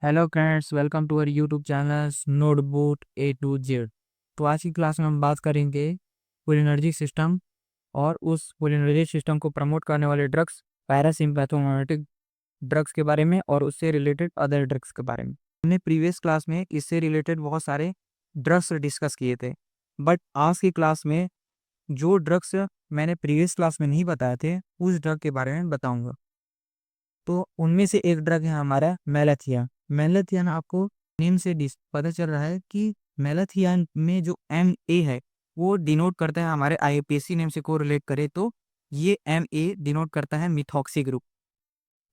Hello friends, welcome to our YouTube channel notebook A to Z. तो आज की class में हम बात करेंगे कोलिनर्जिक सिस्टम और उस कोलिनर्जिक सिस्टम को प्रमोट करने वाले ड्रग्स, पैरासिम्पैथोमिमेटिक ड्रग्स के बारे में और उससे रिलेटेड अदर ड्रग्स के बारे में। हमने प्रीवियस क्लास में इससे रिलेटेड बहुत सारे ड्रग्स डिस्कस किए थे, बट आज की क्लास में जो ड्रग्स मैंने प्रीवियस क्लास में नहीं बताए थे उस ड्रग के बारे में बताऊंगा। तो उनमें से एक ड्रग है हमारा मेलाथियान। मेलाथियान आपको नेम से पता चल रहा है कि मेलाथियान में जो ए है वो डिनोट करता है, हमारे आईयूपीएसी नेम से को रिलेट करे तो ये ए डिनोट करता है मिथॉक्सी ग्रुप।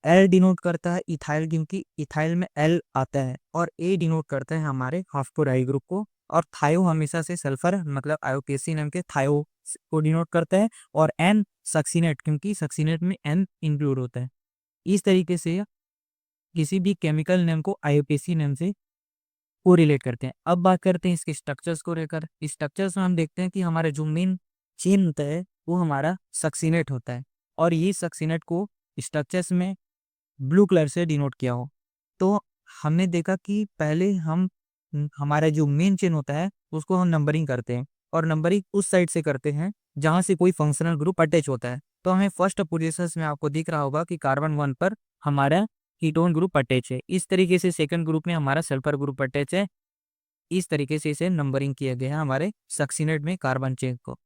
एल डिनोट करता है इथाइल, क्योंकि इथाइल में एल आता है, और ए डिनोट करता है हमारे फॉस्फोराइल ग्रुप को। और थायो हमेशा से सल्फर मतलब आईयूपीएसी नेम के थायो को डिनोट करता है। और एन सक्सीनेट, क्योंकि सक्सीनेट में एन इंक्लूड होता है। इस तरीके से किसी भी केमिकल नेम को आईयूपीएसी नेम से को रिलेट करते हैं। अब बात करते हैं इसके स्ट्रक्चर्स को लेकर। स्ट्रक्चर्स में हम देखते हैं कि हमारा जो मेन चेन होता है वो हमारा सक्सीनेट होता है, और ये सक्सीनेट को स्ट्रक्चर्स में ब्लू कलर से डिनोट किया हो। तो हमने देखा कि पहले हम हमारा जो मेन चेन होता है उसको हम नंबरिंग करते हैं, और नंबरिंग उस साइड से करते हैं जहां से कोई फंक्शनल ग्रुप अटैच होता है। तो हमें फर्स्ट पोजीशन में आपको दिख रहा होगा कि कार्बन 1 पर हमारा कीटोन ग्रुप अटैच है। इस तरीके से सेकंड ग्रुप में हमारा सल्फर ग्रुप अटैच है। इस तरीके से इसे नंबरिंग किया गया है हमारे सक्सीनेट में कार्बन चेन को।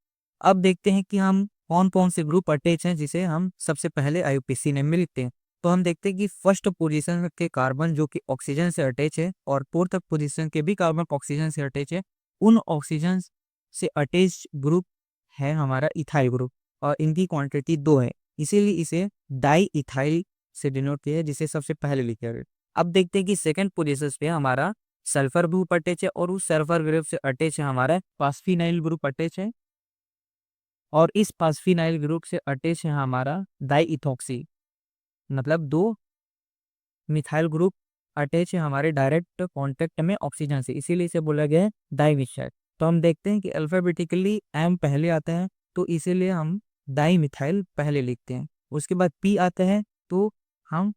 अब देखते हैं कि हम कौन कौन से ग्रुप अटैच हैं जिसे हम सबसे पहले आईयूपीएसी नेम में लिखते हैं। तो हम देखते हैं कि फर्स्ट पोजीशन के कार्बन जो कि ऑक्सीजन से अटैच है, और फोर्थ पोजीशन के भी कार्बन ऑक्सीजन से अटैच है, उन ऑक्सीजन से अटैच ग्रुप है हमारा इथाइल ग्रुप, और इनकी क्वांटिटी 2 है, इसीलिए इसे डाई इथाइल से डिनोट किया है, जिसे सबसे पहले लिखा गया। अब देखते हैं कि सेकंड पोजीशन पे हमारा सल्फर ग्रुप अटैच है, और उस सल्फर ग्रुप से अटैच है हमारा फास्फिनाइल ग्रुप अटैच है, और इस फास्फिनाइल ग्रुप से अटैच है हमारा डाई इथॉक्सी, मतलब 2 मिथाइल ग्रुप अटैच है हमारे डायरेक्ट कांटेक्ट में ऑक्सीजन से, इसीलिए इसे बोला गया है डाइमिथाइल। तो हम देखते हैं कि अल्फाबेटिकली एम पहले आता है, तो इसीलिए हम डाई मिथाइल पहले लिखते हैं। उसके बाद पी आता है तो हम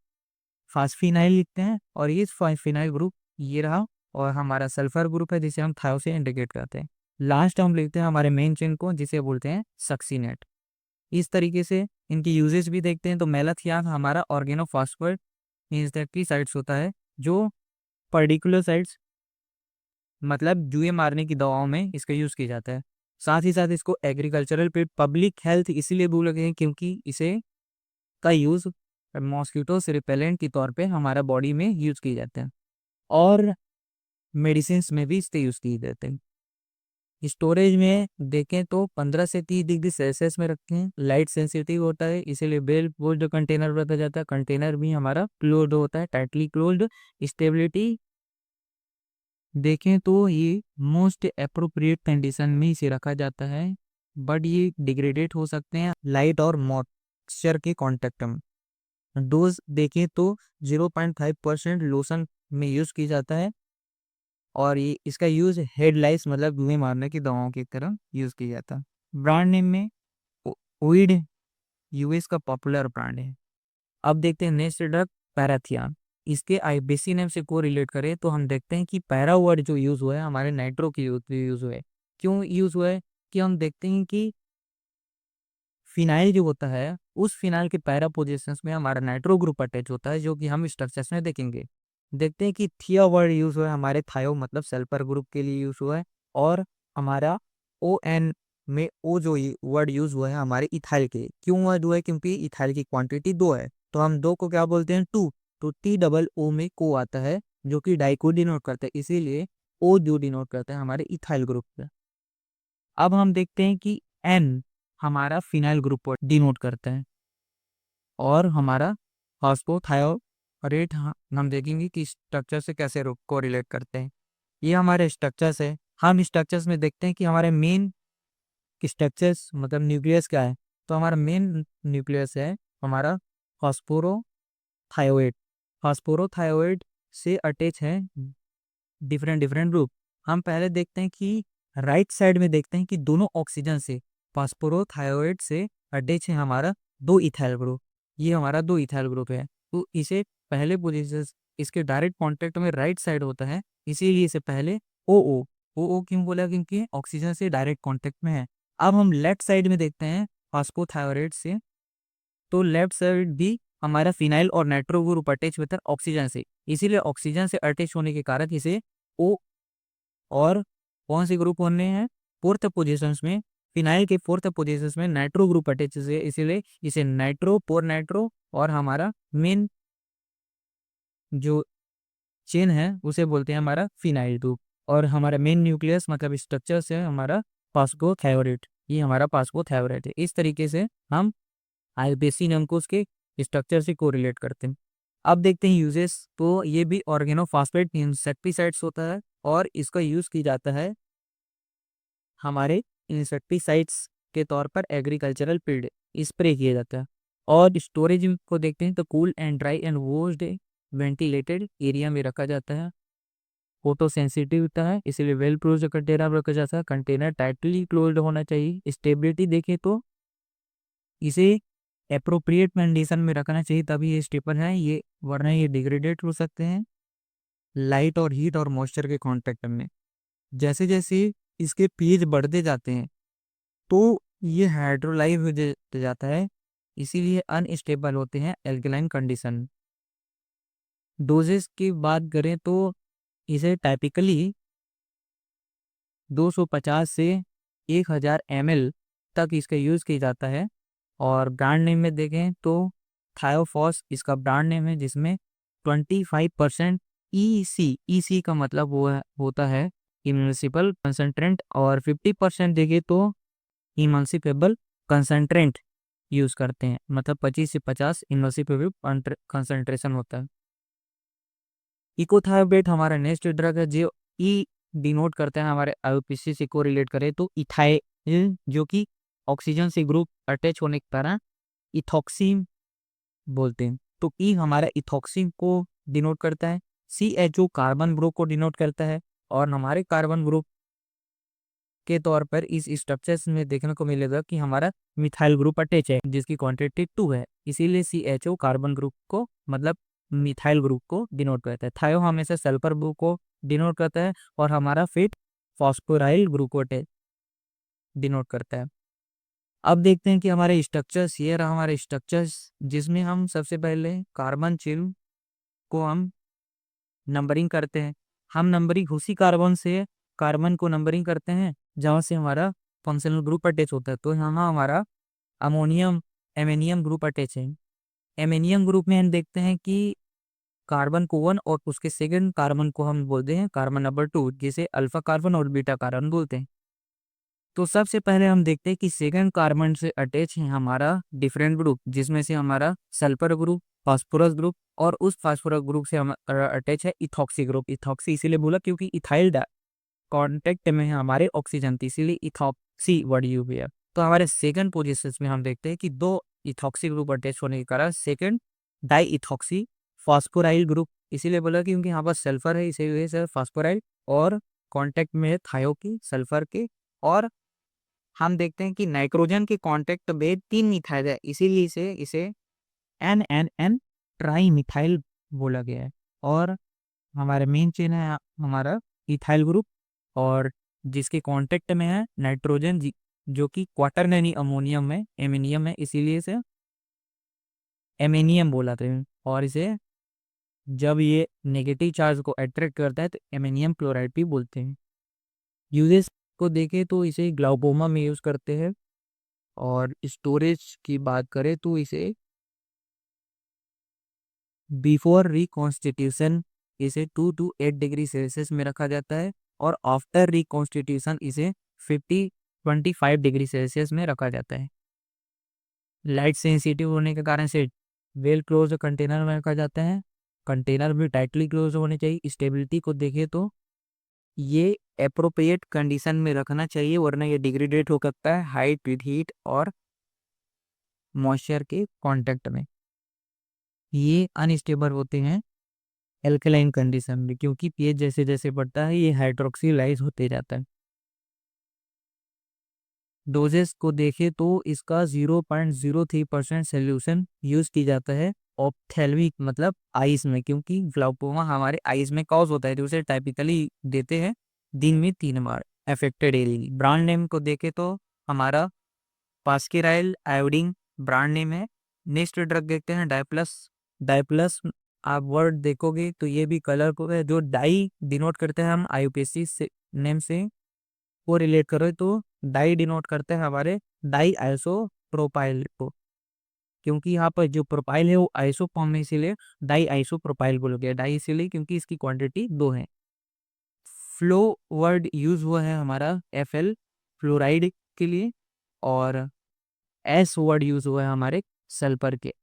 फास्फिनाइल लिखते हैं, और ये फास्फिनाइल ग्रुप ये रहा, और हमारा सल्फर ग्रुप है जिसे हम थायो से इंडिकेट करते हैं। लास्ट हम लिखते हैं हमारे मेन चेन को, जिसे बोलते हैं सक्सीनेट। इस तरीके से इनकी यूजेस भी देखते हैं। तो मेलाथियान हमारा ऑर्गेनोफॉस्फेट इंसेक्टिसाइड्स होता है, जो पर्टिकुलर साइड्स मतलब जुए मारने की दवाओं में इसका यूज किया जाता है। साथ ही साथ इसको एग्रीकल्चरल पे पब्लिक हेल्थ इसीलिए बोला गया है क्योंकि इसे का यूज मॉस्किटो से रिपेलेंट के तौर पे हमारा बॉडी में यूज किए जाते हैं, और मेडिसिन में भी इसके यूज किए जाते हैं। स्टोरेज में देखें तो 15 से 30 डिग्री सेल्सियस में रखें। लाइट सेंसिटिव होता है, इसीलिए बेल क्लोज्ड कंटेनर रखा जाता है। कंटेनर भी हमारा क्लोज्ड होता है, टाइटली क्लोज्ड। स्टेबिलिटी देखें तो ये मोस्ट अप्रोप्रिएट कंडीशन में इसे रखा जाता है, बट ये डिग्रेडेट हो सकते हैं लाइट और मॉइस्चर के कांटेक्ट में। डोज देखें तो 0.5% लोशन में यूज किया जाता है, और ये इसका यूज हेड लाइस मतलब धुएं मारने की दवाओं की तरह यूज किया जाता है। ब्रांड नेम में ओइड यूएस का पॉपुलर ब्रांड है। अब देखते हैं नेक्स्ट ड्रग पैराथियान। इसके आईबीसी नेम से को रिलेट करें तो हम देखते हैं कि पैरा वर्ड जो यूज हुआ है हमारे नाइट्रो की यूज हुआ है। क्यों यूज हुआ है कि हम देखते हैं कि फिनाइल जो होता है उस फिनाइल के पैरा पोजिशंस में हमारा नाइट्रो ग्रुप अटैच होता है, जो कि हम स्ट्रक्चर्स में देखेंगे। देखते हैं कि थिया वर्ड यूज हुआ है हमारे थायो मतलब सल्फर ग्रुप के लिए यूज हुआ है, और हमारा ओ एन में ओ जो वर्ड यूज हुआ है हमारे इथाइल के लिए। क्यों वर्ड हुआ है? क्योंकि इथाइल की क्वांटिटी 2 है, तो हम 2 को क्या बोलते हैं? 2। तो टी डबल ओ में को आता है जो कि डाई को डिनोट करता है, इसीलिए ओ जो डिनोट करता है हमारे इथाइल ग्रुप का। अब हम देखते हैं कि एन हमारा फिनाइल ग्रुप को डिनोट करता है, और हमारा फॉस्फोथायोरेट हम देखेंगे कि स्ट्रक्चर से कैसे को रिलेट करते हैं। ये हमारे स्ट्रक्चर्स है। हम स्ट्रक्चर्स में देखते हैं कि हमारे मेन स्ट्रक्चर्स मतलब न्यूक्लियस क्या है। तो हमारा मेन न्यूक्लियस है हमारा फॉस्फोरोथायोएट। फॉस्फोरोथायोएट से अटैच है डिफरेंट डिफरेंट ग्रुप। हम पहले देखते हैं कि राइट साइड में देखते हैं कि दोनों ऑक्सीजन से फॉस्फोरोथायोएट से अटैच है हमारा 2 इथाइल ग्रुप। ये हमारा 2 इथाइल ग्रुप है, तो इसे पहले पोजीशन इसके डायरेक्ट कॉन्टेक्ट में राइट साइड होता है, इसीलिए इसे पहले ओ ओ क्यों बोला, क्योंकि ऑक्सीजन से डायरेक्ट कॉन्टेक्ट में है। अब हम लेफ्ट साइड में देखते हैं फास्फोथायोरेट से, तो लेफ्ट साइड भी हमारा फिनाइल और नाइट्रो ग्रुप अटैच होता है ऑक्सीजन से, इसीलिए ऑक्सीजन से अटैच होने के कारण इसे ओ, और कौन से ग्रुप होने हैं, फोर्थ पोजिशन में, फिनाइल के फोर्थ पोजिशन में नाइट्रो ग्रुप अटैच है, इसीलिए इसे नाइट्रो पोर नाइट्रो, और हमारा मेन जो चेन है उसे बोलते हैं हमारा फिनाइल ग्रुप, और हमारा मेन न्यूक्लियस मतलब स्ट्रक्चर से हमारा फास्फोथायोरेट, ये हमारा फास्फोथायोरेट है। इस तरीके से हम आईयूपीएसी नाम को उसके स्ट्रक्चर से कोरिलेट करते हैं। अब देखते हैं यूजेस, तो ये भी ऑर्गेनोफॉस्फेट इंसेक्टिसाइड्स होता है, और इसका यूज की जाता है हमारे इंसेक्टिसाइड्स के तौर पर एग्रीकल्चरल फील्ड स्प्रे किया जाता है। और स्टोरेज को देखते हैं तो cool and dry and washed ventilated area में रखा जाता है। फोटो सेंसिटिव होता है, इसीलिए वेल क्लोज्ड कंटेनर में रखा जाता है। कंटेनर टाइटली क्लोज्ड होना चाहिए। स्टेबिलिटी देखें तो इसे अप्रोप्रिएट कंडीशन में रखना चाहिए, तभी ये स्टेबल है, ये वरना ये डिग्रेडेड हो सकते हैं लाइट और हीट और मॉइस्चर के कांटेक्ट में। जैसे जैसे इसके पीएच बढ़ते जाते हैं तो ये हाइड्रोलाइज हो जाता है, इसीलिए अनस्टेबल होते हैं एल्कलाइन कंडीशन। डोजेस की बात करें तो इसे टाइपिकली 250 से 1000 ml तक इसका यूज़ किया जाता है। और ब्रांड नेम में देखें तो थायोफॉस इसका ब्रांड नेम है, जिसमें 25% ईसी का मतलब वो होता है इमल्सिबल कंसंट्रेंट, और 50% देखें तो इमल्सिबल कंसंट्रेंट यूज़ करते हैं, मतलब 25 से 50 इमल्सिबल कंसंट्रेशन होता है। इकोथायोबेट हमारा नेक्स्ट ड्रग है, जो ई डिनोट करते हैं हमारे आईयूपीएसी से को रिलेट करें तो इथाइल, जो कि ऑक्सीजन से ग्रुप अटैच होने के कारण इथॉक्सिन बोलते हैं। तो ई हमारा इथॉक्सिन को डिनोट करता है, CHO कार्बन ग्रुप को डिनोट करता है, और हमारे कार्बन ग्रुप के तौर पर इस स्ट्रक्चर्स में देखने को मिलेगा कि हमारा मिथाइल ग्रुप अटैच है, जिसकी क्वांटिटी 2 है, इसीलिए CHO कार्बन ग्रुप को मतलब मिथाइल ग्रुप को डिनोट करता है। थायो हमेशा सल्फर ग्रुप को डिनोट करता है, और हमारा फिर फॉस्फोराइल ग्रुप को डिनोट करता है। अब देखते हैं कि हमारे स्ट्रक्चर्स, ये रहा हमारे स्ट्रक्चर्स, जिसमें हम सबसे पहले कार्बन चेन को हम नंबरिंग करते हैं। हम नंबरिंग उसी कार्बन से कार्बन को नंबरिंग करते हैं जहाँ से हमारा फंक्शनल ग्रुप अटैच होता है। तो यहाँ हमारा अमोनियम एमेनियम ग्रुप अटैच है। एमेनियम ग्रुप में हम देखते हैं कि कार्बन को 1 और उसके सेकंड कार्बन को हम बोलते हैं कार्बन नंबर 2, जिसे अल्फा कार्बन और बीटा कार्बन बोलते हैं। तो सबसे पहले हम देखते हैं कि सेकंड कार्बन से अटैच है हमारा डिफरेंट ग्रुप, जिसमें से हमारा सल्फर ग्रुप, फास्फोरस ग्रुप, और उस फास्फोरस ग्रुप से हमारा अटैच है इथॉक्सी ग्रुप। इथॉक्सी इसीलिए बोला क्योंकि इथाइल कांटेक्ट में है हमारे ऑक्सीजन, इसीलिए इथॉक्सी वर्ड यूज हुआ है। तो हमारे सेकंड पोजीशन में हम देखते हैं कि 2 इथॉक्सी ग्रुप अटैच होने के कारण सेकंड डाई इथॉक्सी फास्फोराइल ग्रुप, इसीलिए बोला क्योंकि यहाँ पर सल्फर है, इसी वजह से फास्फोराइल, और कांटेक्ट में है थायो की सल्फर के। और हम देखते हैं कि नाइट्रोजन के कांटेक्ट में 3 मिथाइल है, इसीलिए इसे NNN ट्राई मिथाइल बोला गया है। और हमारे मेन चेन है हमारा इथाइल ग्रुप, और जिसके कांटेक्ट में है नाइट्रोजन, जो कि क्वाटरनरी अमोनियम है, एमिनियम है, इसीलिए इसे एमिनियम बोला था। और इसे जब ये नेगेटिव चार्ज को अट्रैक्ट करता है तो एमिनियम क्लोराइड भी बोलते हैं। यूजेस को देखें तो इसे ग्लाउकोमा में यूज करते हैं। और स्टोरेज की बात करें तो इसे बिफोर रिकॉन्स्टिट्यूशन इसे 2 to 8 डिग्री सेल्सियस में रखा जाता है, और आफ्टर रिकॉन्स्टिट्यूशन इसे 25 डिग्री सेल्सियस में रखा जाता है। लाइट सेंसिटिव होने के कारण से वेल क्लोज कंटेनर में रखा जाता है। कंटेनर भी टाइटली क्लोज होने चाहिए। स्टेबिलिटी को देखें तो ये अप्रोप्रिएट कंडीशन में रखना चाहिए, वरना ये डिग्रेडेट हो सकता है हाइट विद हीट और मॉइस्चर के कांटेक्ट में। ये अनस्टेबल होते हैं एल्कलाइन कंडीशन में, क्योंकि पीएच जैसे जैसे बढ़ता है ये हाइड्रोक्सिलाइज होते जाता है। डोजेस को देखें तो इसका 0.03% सोल्यूशन यूज की जाता है, ऑप्थेल्मिक मतलब आइज में, क्योंकि ग्लाउकोमा हमारे आइज में कॉज होता है, तो उसे टाइपिकली देते हैं दिन में 3 बार अफेक्टेड एरिया। ब्रांड नेम को देखे तो हमारा पास्किराइल आयोडीन ब्रांड नेम है। नेक्स्ट ड्रग देखते हैं डाइप्लस। डाइप्लस आप वर्ड देखोगे तो ये भी कलर को है, जो डाई डिनोट करते हैं हम आईयूपीएसी से नेम से वो रिलेट करो तो डाई डिनोट करते हैं हमारे डाई आइसो प्रोपाइल को, क्योंकि यहाँ पर जो प्रोपाइल है वो आइसो फॉर्म में, इसीलिए डाई आइसो प्रोपाइल बोला गया। डाई इसीलिए क्योंकि इसकी क्वांटिटी 2 है। फ्लो वर्ड यूज हुआ है हमारा एफएल फ्लोराइड के लिए, और एस वर्ड यूज हुआ है हमारे सल्फर के।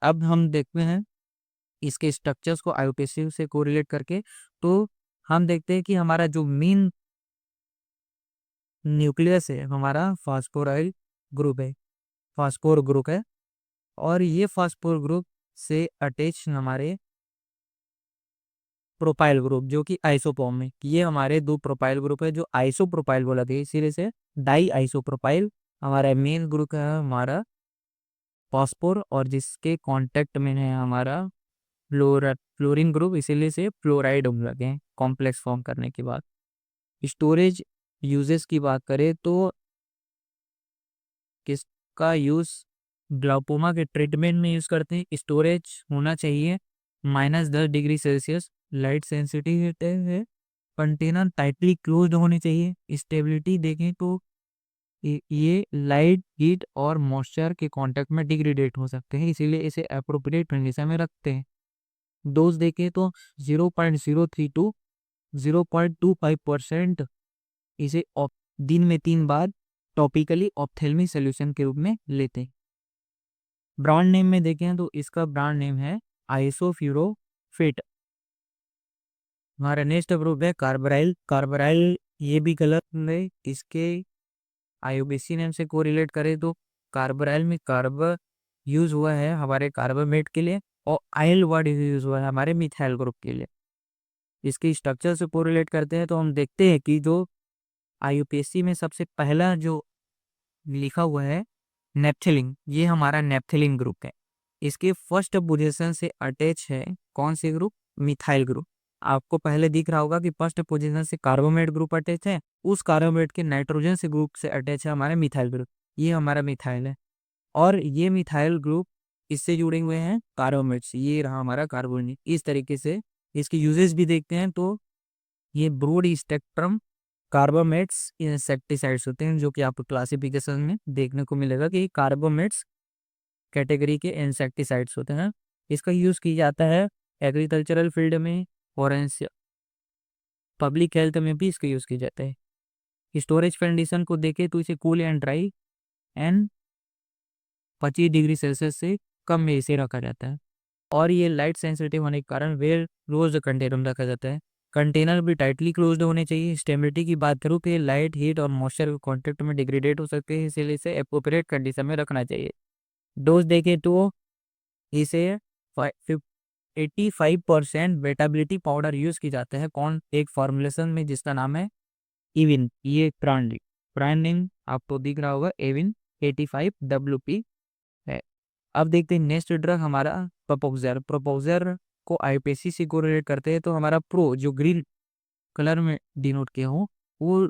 अब हम देखते हैं इसके स्ट्रक्चर्स को आईयूपीएसी से कोरिलेट करके, तो हम देखते हैं कि हमारा जो मेन न्यूक्लियस है हमारा फास्फोराइल ग्रुप है, फास्फोर ग्रुप है, और ये फास्फोर ग्रुप से अटैच हमारे प्रोपाइल ग्रुप जो कि आइसोफॉर्म में, ये हमारे 2 प्रोपाइल ग्रुप है जो आइसो प्रोपाइल बोला गया, इसीलिए से डाई आइसो प्रोपाइल। हमारा मेन ग्रुप है हमारा फॉस्फोर, और जिसके कांटेक्ट में है हमारा फ्लोरीन ग्रुप, इसीलिए से फ्लोराइड लगे हैं कॉम्प्लेक्स फॉर्म करने के बाद। स्टोरेज यूजेस की बात करें तो किसका यूज ग्लाउकोमा के ट्रीटमेंट में यूज करते हैं। स्टोरेज होना चाहिए -10 डिग्री सेल्सियस, लाइट सेंसिटिव है, कंटेनर टाइटली क्लोज्ड होने चाहिए। स्टेबिलिटी देखें तो ये लाइट हीट और मॉइस्चर के कांटेक्ट में डिग्रेडेट हो सकते हैं, इसीलिए इसे अप्रोप्रिएट कंडीशन में रखते हैं। डोज देखें तो 0.03 टू 0.25% इसे दिन में 3 बार टॉपिकली ऑप्थेल्मिक सोल्यूशन के रूप में लेते हैं। ब्रांड नेम में देखें तो इसका ब्रांड नेम है आइसोफ्यूरोफिट। हमारा नेक्स्ट ग्रुप है कार्बराइल। कार्बराइल ये भी कलर में इसके आईयूपीएसी नेम से कोरिलेट करें तो कार्बराइल में कार्ब यूज हुआ है हमारे कार्बामेट के लिए, और आइल वर्ड यूज हुआ है हमारे मिथाइल ग्रुप के लिए। इसके स्ट्रक्चर से कोरिलेट करते हैं तो हम देखते हैं कि जो आईयूपीएसी में सबसे पहला जो लिखा हुआ है नेप्थेलिन, ये हमारा नेप्थेलिन ग्रुप है। इसके फर्स्ट पोजीशन से अटैच है कौन से ग्रुप, मिथाइल ग्रुप। आपको पहले दिख रहा होगा कि फर्स्ट पोजीशन से कार्बोमेट ग्रुप अटैच है, उस कार्बोमेट के नाइट्रोजन से ग्रुप से अटैच है हमारा मिथाइल ग्रुप, ये हमारा मिथाइल है। और ये मिथाइल ग्रुप इससे जुड़े हुए हैं कार्बोमेट्स, ये रहा हमारा कार्बोनिल। इस तरीके से इसके यूजेस भी देखते हैं तो ये ब्रॉड स्पेक्ट्रम कार्बोमेट्स इंसेक्टिसाइड्स होते हैं, जो कि आपको क्लासिफिकेशन में देखने को मिलेगा कि कार्बोमेट्स कैटेगरी के इंसेक्टिसाइड्स होते हैं। इसका यूज किया जाता है एग्रीकल्चरल फील्ड में, फॉरेंसिक, पब्लिक हेल्थ में भी इसका यूज किया जाता है। स्टोरेज कंडीशन को देखें तो इसे cool and dry and 25 degree Celsius से कम में इसे रखा जाता है, और ये लाइट सेंसिटिव होने के कारण वेल रोज कंटेनर में रखा जाता है। कंटेनर भी टाइटली क्लोज्ड होने चाहिए। स्टेबिलिटी की बात करूँ तो ये लाइट हीट और मॉइस्चर के कॉन्टेक्ट में डिग्रेडेट हो सकते हैं, इसीलिए इसे एप्रोप्रिएट कंडीशन में रखना चाहिए। डोज देखें तो इसे 85% वेटाबिलिटी पाउडर यूज की जाता है कौन एक फॉर्मुलेशन में जिसका नाम है इविन, ये ब्रांडिंग आपको दिख रहा होगा एविन 85 WP है। अब देखते हैं नेक्स्ट ड्रग हमारा प्रोपोक्सर। प्रोपोक्सर को आईयूपीएसी से कोरिलेट करते हैं तो हमारा प्रो जो ग्रीन कलर में डिनोट किया हो वो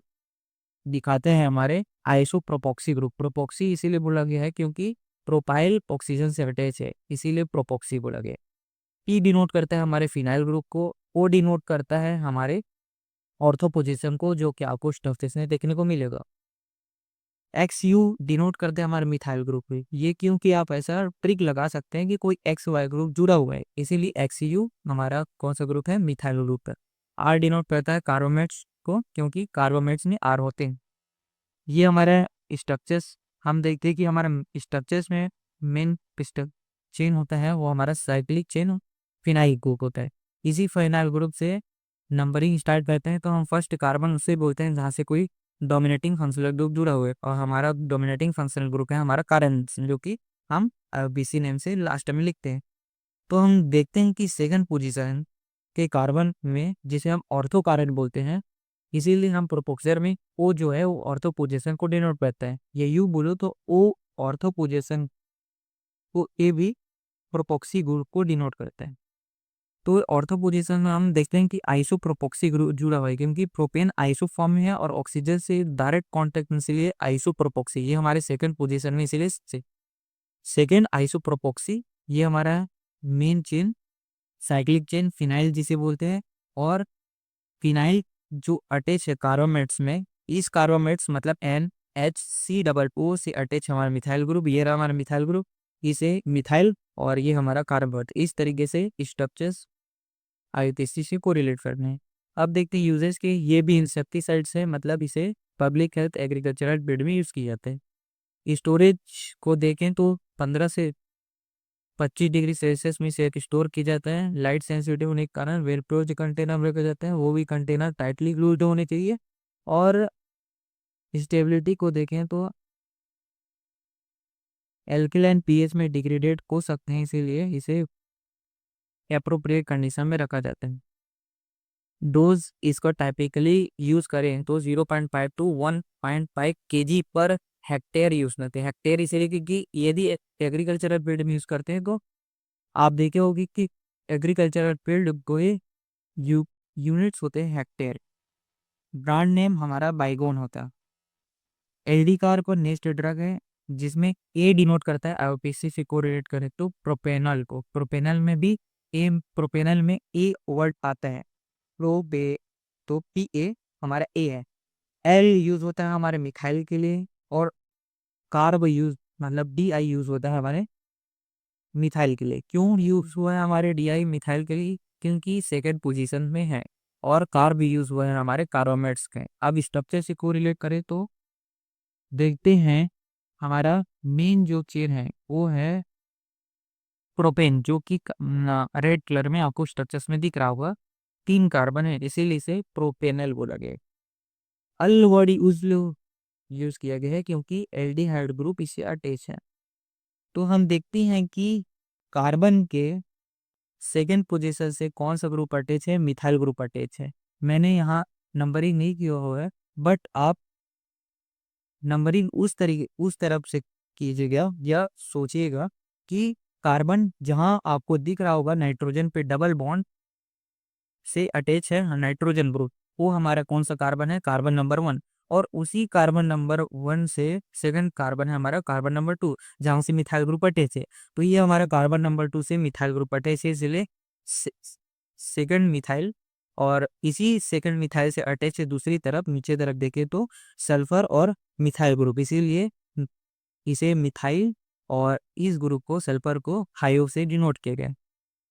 दिखाते हैं हमारे आइसोप्रोपोक्सी ग्रुप। प्रोपोक्सी इसीलिए बोला गया है क्योंकि प्रोपाइल ऑक्सीजन से अटैच है, इसीलिए प्रोपोक्सी बोला गया है। पी डिनोट करता है हमारे फिनाइल ग्रुप को, ओ डिनोट करता है हमारे ऑर्थो पोजीशन को, जो कि आपको स्टफ में देखने को मिलेगा। एक्स यू डिनोट करते हैं हमारे मिथाइल ग्रुप में, ये क्योंकि आप ऐसा ट्रिक लगा सकते हैं कि कोई एक्स वाई ग्रुप जुड़ा हुआ है, इसीलिए एक्स यू हमारा कौन सा ग्रुप है, मिथाइल ग्रुप है। आर डिनोट करता है कार्बोमेट्स को, क्योंकि कार्बोमेट्स में आर होते हैं। ये हमारा स्ट्रक्चर्स हम देखते हैं कि हमारा स्ट्रक्चर्स में मेन पिस्टन चेन होता है वो हमारा साइक्लिक चेन फिनाइल ग्रुप होता है। इसी फिनाइल ग्रुप से नंबरिंग स्टार्ट करते हैं तो हम फर्स्ट कार्बन उससे बोलते हैं जहाँ से कोई डोमिनेटिंग फंक्शनल ग्रुप जुड़ा हुआ है, और हमारा डोमिनेटिंग फंक्शनल ग्रुप है हमारा कार्बन, जो कि हम बीसी नेम से लास्ट में लिखते हैं। तो हम देखते हैं कि सेकंड पोजीशन के कार्बन में जिसे हम ऑर्थो कार्बन बोलते हैं, इसीलिए हम प्रोपोक्सर में ओ जो है वो ऑर्थो पोजीशन को डिनोट करता है। ये यू बोलो तो ओ ऑर्थो पोजीशन को ए भी प्रोपोक्सी ग्रुप को डिनोट करता है। तो ऑर्थो पोजीशन में हम देखते हैं कि आइसोप्रोपोक्सी ग्रुप जुड़ा हुआ है, क्योंकि प्रोपेन आइसो फॉर्म में है और ऑक्सीजन से डायरेक्ट कांटेक्ट में, इसलिए आइसोप्रोपोक्सी ये हमारे सेकंड पोजीशन में, इसीलिए सेकंड आइसोप्रोपोक्सी ये हमारा main chain, cyclic chain phenyl जिसे बोलते हैं। और फिनाइल जो अटैच है कार्बोमेट्स में, इस कार्बोमेट्स मतलब NH2O से अटैच हमारा मिथाइल ग्रुप, ये रहा हमारा मिथाइल ग्रुप, इसे मिथाइल और ये हमारा कार्बन। इस तरीके से स्ट्रक्चर्स आईयूपीएसी से कोरिलेट करने हैं। अब देखते हैं यूजेस के, ये भी इंसेक्टिसाइड्स है, मतलब इसे पब्लिक हेल्थ एग्रीकल्चरल फील्ड में यूज किए जाते हैं। स्टोरेज को देखें तो 15 से 25 डिग्री सेल्सियस में इसे स्टोर किया जाता है। लाइट सेंसिटिव होने के कारण वेलक्लोज जो कंटेनर में रखा जाता है, वो भी कंटेनर टाइटली क्लोज्ड होने चाहिए। और स्टेबिलिटी को देखें तो एल्किलाइन पीएच में डिग्रेडेड हो सकते हैं, इसीलिए इसे एप्रोप्रिएट कंडीशन में रखा जाता है। डोज इसको टाइपिकली यूज करें तो 0.5 to 1.5 KG per hectare use करते हैं। हेक्टेयर इसलिए क्योंकि यदि एग्रीकल्चरल फील्ड में यूज करते हैं तो आप देखे होगी कि एग्रीकल्चरल फील्ड को यूनिट्स होते हैं हेक्टेयर। ब्रांड नेम हमारा बाइगोन होता है। एलडी कार्ब नेक्स्ट ड्रग है जिसमें ए डिनोट करता है आईयूपीएसी से कोरिलेट करें तो प्रोपेनल को, प्रोपेनल में भी प्रोपेनल में ए वर्ड आता है, प्रोबे, तो पी ए हमारा ए है। एल यूज होता है हमारे मिथाइल के लिए, और कार्ब यूज मतलब डी आई यूज होता है हमारे मिथाइल के लिए। क्यों यूज हुआ है हमारे डी आई मिथाइल के लिए? क्योंकि सेकेंड पोजीशन में है। और कार्ब यूज हुआ है हमारे कार्बोमेट्स के। अब स्ट्रक्चर से कोरिलेट करें तो देखते हैं हमारा मेन जो चेन है वो है प्रोपेन, जो कि रेड कलर में आपको स्ट्रक्चर्स में दिख रहा होगा। 3 कार्बन है, इसीलिए इसे प्रोपेनल बोला गया है। अल वर्ड यूज किया गया है क्योंकि एल्डिहाइड ग्रुप इससे अटैच है। तो हम देखते हैं कि कार्बन के सेकेंड पोजीशन से कौन सा ग्रुप अटैच है, मिथाइल ग्रुप अटैच है। मैंने यहाँ नंबरिंग नहीं किया हुआ है, बट आप नंबरिंग उस तरफ से कीजिएगा या सोचिएगा कि कार्बन जहां आपको दिख रहा होगा नाइट्रोजन पे डबल बॉन्ड से अटैच है नाइट्रोजन ग्रुप, वो हमारा कौन सा कार्बन है, कार्बन नंबर 1। और उसी कार्बन नंबर 1 से सेकंड कार्बन है हमारा कार्बन नंबर 2, जहां से मिथाइल ग्रुप अटैच है। तो ये हमारा कार्बन नंबर 2 से मिथाइल ग्रुप अटैच है, इसलिए सेकंड मिथाइल। और इसी सेकंड मिथाइल से अटैच है दूसरी तरफ, नीचे तरफ देखें तो सल्फर और मिथाइल ग्रुप, इसीलिए इसे मिथाइल और इस ग्रुप को सल्फर को हाइओ से डिनोट किया गया।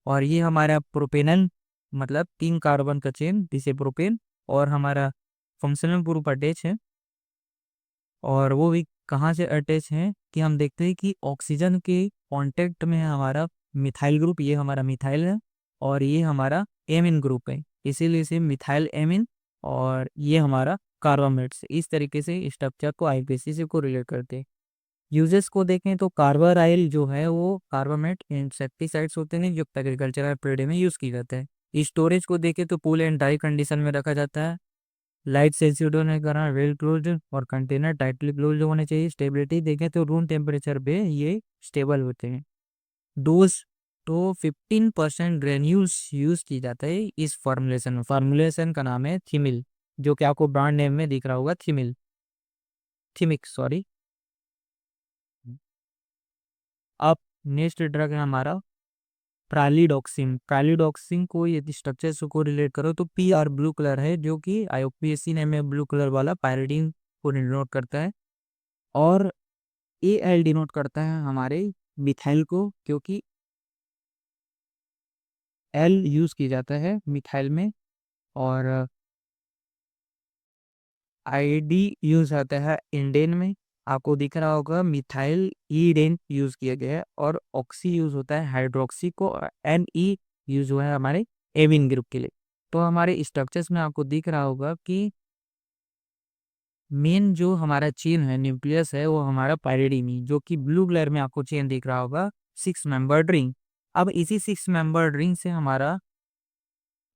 और ये हमारा प्रोपेनल मतलब 3 कार्बन का चेन जिसे प्रोपेन, और हमारा फंक्शनल ग्रुप अटैच है। और वो भी कहाँ से अटैच है कि हम देखते हैं कि ऑक्सीजन के कांटेक्ट में है हमारा मिथाइल ग्रुप, ये हमारा मिथाइल है और ये हमारा एमिन ग्रुप है, इसीलिए इसे मिथाइल एमिन। और ये हमारा कार्बामेट्स, इस तरीके से स्ट्रक्चर को आईपीएसी से को रिलेट करते हैं। यूजेस को देखें तो कार्बाराइल जो है वो कार्बामेट इंसेक्टिसाइड्स होते हैं जो एग्रीकल्चरल फील्ड में यूज किए जाते हैं। स्टोरेज को देखें तो कूल एंड ड्राई कंडीशन में रखा जाता है। लाइट सेंसिटिव होने के कारण वेल क्लोज और कंटेनर टाइटली क्लोज होने चाहिए। स्टेबिलिटी देखें तो रूम टेम्परेचर पे ये स्टेबल होते हैं। डोज तो 15% ग्रेन्यूल्स यूज की जाता है इस फॉर्मुलेशन में। फॉर्मुलेशन का नाम है थिमिल, जो कि आपको ब्रांड नेम में दिख रहा होगा, थिमिल, थिमिक सॉरी। अब नेक्स्ट ड्रग है हमारा प्रालिडॉक्सिन। प्रालिडॉक्सिन को यदि स्ट्रक्चर से को रिलेट करो तो पी आर ब्लू कलर है, जो कि आईयूपीएसी नेम में ब्लू कलर वाला पायरिडीन को डिनोट करता है। और ए एल डिनोट करता है हमारे मिथाइल को, क्योंकि एल यूज किया जाता है मिथाइल में। और आईडी यूज आता है इंडेन में, आपको दिख रहा होगा मिथाइल ईडेन यूज किया गया है। और ऑक्सी यूज होता है हाइड्रोक्सी को, एन ई यूज हुआ है हमारे एविन ग्रुप के लिए। तो हमारे स्ट्रक्चर्स में आपको दिख रहा होगा कि मेन जो हमारा चेन है, न्यूक्लियस है, वो हमारा पायरिडीन, जो कि ब्लू कलर में आपको चेन दिख रहा होगा, 6 मेंबर्ड रिंग। अब इसी 6 मेंबर्ड रिंग से हमारा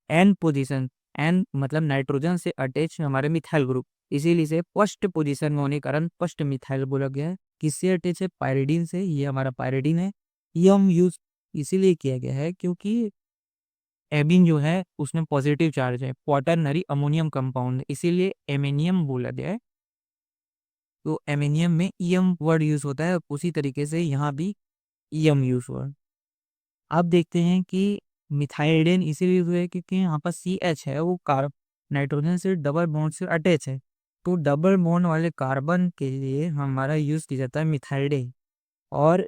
एन पोजीशन, एन मतलब नाइट्रोजन से अटैच हमारे मिथाइल ग्रुप, इसीलिए इसे फर्स्ट पोजीशन में होने के कारण फर्स्ट मिथाइल बोला गया है। किससे अटैच है? पायरिडीन से। ये हमारा पायरिडीन है, ये हम यूज इसीलिए किया गया है क्योंकि एमीन जो है उसमें पॉजिटिव चार्ज है, क्वाटरनरी अमोनियम कंपाउंड, इसीलिए एमिनियम बोला गया है। तो एमिनियम में ईएम वर्ड यूज होता है, उसी तरीके से यहाँ भी ईएम यूज हुआ। अब देखते हैं कि मिथाइलिन इसीलिए हुआ है क्योंकि यहाँ पर सी एच है, वो कार्ब नाइट्रोजन से डबल बॉन्ड से अटैच है। तो डबल बॉन्ड वाले कार्बन के लिए हमारा यूज किया जाता है मिथाइलिन, और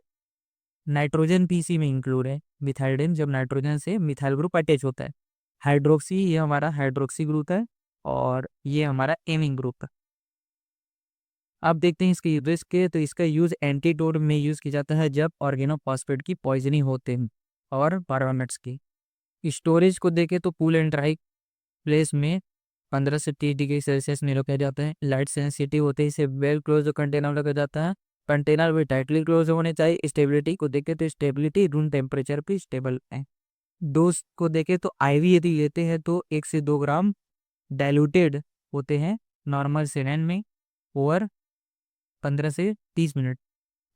नाइट्रोजन भी इसी में इंक्लूड है। मिथाइलिन जब नाइट्रोजन से मिथाइल ग्रुप अटैच होता है। हाइड्रोक्सी, ये हमारा हाइड्रोक्सी ग्रुप है, और ये हमारा एमिंग ग्रुप है। अब देखते हैं इसके यूजेस के, तो इसका यूज एंटीडोट में यूज किया जाता है जब ऑर्गेनोफॉस्फेट की पॉइजनिंग होते हैं, और पारामेट्स की। स्टोरेज को देखें तो कूल एंड ड्राई प्लेस में 15 से 30 डिग्री सेल्सियस में रखा जाता है। लाइट सेंसिटिव होते हैं, इसे वेल क्लोज कंटेनर रखा जाता है। कंटेनर भी टाइटली क्लोज होने चाहिए। स्टेबिलिटी को देखें तो स्टेबिलिटी रूम टेम्परेचर पे स्टेबल है। डोज को देखें तो आईवी यदि लेते हैं तो 1 से 2 ग्राम डाइल्यूटेड होते हैं नॉर्मल सेलेन में ओवर 15 से 30 मिनट,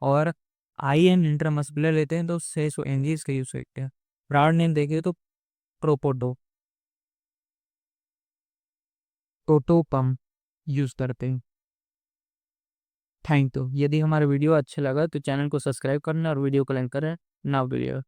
और आई एन इंट्रामस्कुलर लेते हैं तो 600 mg इसका यूज करते हैं। ब्रांड नेम देखें तो प्रोपोडो, टोटो पम्प यूज करते हैं। Thank you. यदि हमारा वीडियो अच्छा लगा तो चैनल को सब्सक्राइब करना और वीडियो को लाइक करें ना वीडियो।